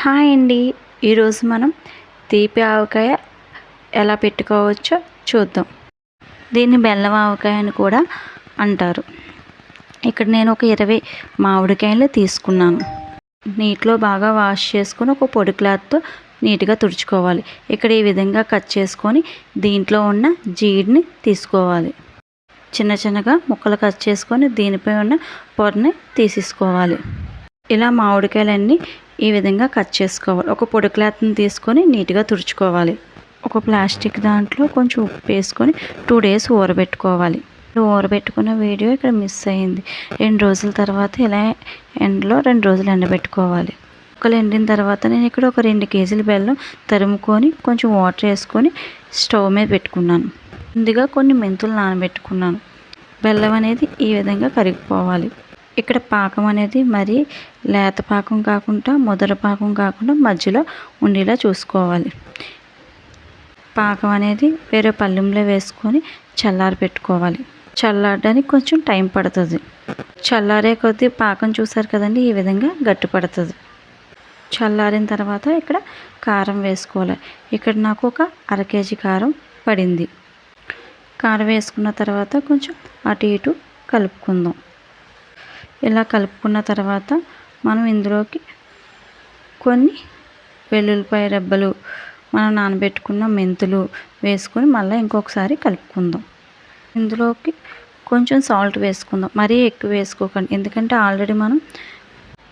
Hi అండి. ఈరోజు మనం తీపి ఆవకాయ ఎలా పెట్టుకోవచ్చో చూద్దాం. దీన్ని బెల్లం ఆవకాయ అని కూడా అంటారు. ఇక్కడ నేను ఒక 20 మామిడికాయలు తీసుకున్నాను. నీటిలో బాగా వాష్ చేసుకొని ఒక పొడి క్లాత్తో నీట్గా తుడుచుకోవాలి. ఇక్కడ ఈ విధంగా కట్ చేసుకొని దీంట్లో ఉన్న జీడిని తీసుకోవాలి. చిన్న చిన్నగా ముక్కలు కట్ చేసుకొని దీనిపై ఉన్న పొరని తీసేసుకోవాలి. ఇలా మామిడికాయలన్నీ ఈ విధంగా కట్ చేసుకోవాలి. ఒక పొడి క్లాత్ని తీసుకొని నీట్గా తుడుచుకోవాలి. ఒక ప్లాస్టిక్ దాంట్లో కొంచెం ఉప్పు వేసుకొని 2 days ఊరబెట్టుకోవాలి. ఊరబెట్టుకున్న వీడియో ఇక్కడ మిస్ అయింది. 2 రోజుల తర్వాత ఇలా ఎండలో 2 రోజులు ఎండబెట్టుకోవాలి. ముక్కలు ఎండిన తర్వాత నేను ఇక్కడ ఒక 2 kg బెల్లం తరుముకొని కొంచెం వాటర్ వేసుకొని స్టవ్ మీద పెట్టుకున్నాను. ముందుగా కొన్ని మెంతులు నానబెట్టుకున్నాను. బెల్లం అనేది ఈ విధంగా కరిగిపోవాలి. ఇక్కడ పాకం అనేది మరి లేత పాకం కాకుండా ముదర పాకం కాకుండా మధ్యలో ఉండేలా చూసుకోవాలి. పాకం అనేది వేరే పళ్ళెంలో వేసుకొని చల్లారి పెట్టుకోవాలి. చల్లారడానికి కొంచెం టైం పడుతుంది. చల్లారే కొద్దీ పాకం చూసారు కదండి, ఈ విధంగా గట్టి పడుతుంది. చల్లారిన తర్వాత ఇక్కడ కారం వేసుకోవాలి. ఇక్కడ నాకు ఒక 1/2 kg కారం పడింది. కారం వేసుకున్న తర్వాత కొంచెం అటు ఇటు కలుపుకుందాం. ఇలా కలుపుకున్న తర్వాత మనం ఇందులోకి కొన్ని వెల్లుల్లిపాయ రెబ్బలు, మనం నానబెట్టుకున్న మెంతులు వేసుకొని మళ్ళీ ఇంకొకసారి కలుపుకుందాం. ఇందులోకి కొంచెం సాల్ట్ వేసుకుందాం. మరీ ఎక్కువ వేసుకోకండి, ఎందుకంటే ఆల్రెడీ మనం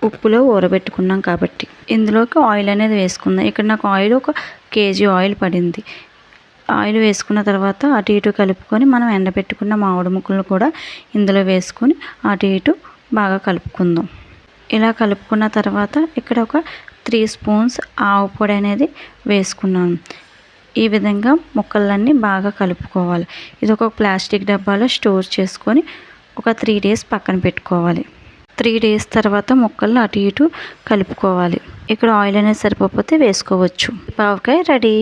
ఉప్పులో ఊరబెట్టుకున్నాం కాబట్టి. ఇందులోకి ఆయిల్ అనేది వేసుకుందాం. ఇక్కడ నాకు ఆయిల్ ఒక 1 kg ఆయిల్ పడింది. ఆయిల్ వేసుకున్న తర్వాత అటు ఇటు కలుపుకొని మనం ఎండబెట్టుకున్న మామిడి ముక్కలు కూడా ఇందులో వేసుకొని అటు ఇటు బాగా కలుపుకుందాం. ఇలా కలుపుకున్న తర్వాత ఇక్కడ ఒక 3 spoons ఆవు పొడి అనేది వేసుకున్నాను. ఈ విధంగా ముక్కలన్నీ బాగా కలుపుకోవాలి. ఇది ఒక ప్లాస్టిక్ డబ్బాలో స్టోర్ చేసుకొని ఒక 3 days పక్కన పెట్టుకోవాలి. 3 days తర్వాత ముక్కలు అటు ఇటు కలుపుకోవాలి. ఇక్కడ ఆయిల్ అనేది సరిపోతే వేసుకోవచ్చు. ఆవకాయ రెడీ.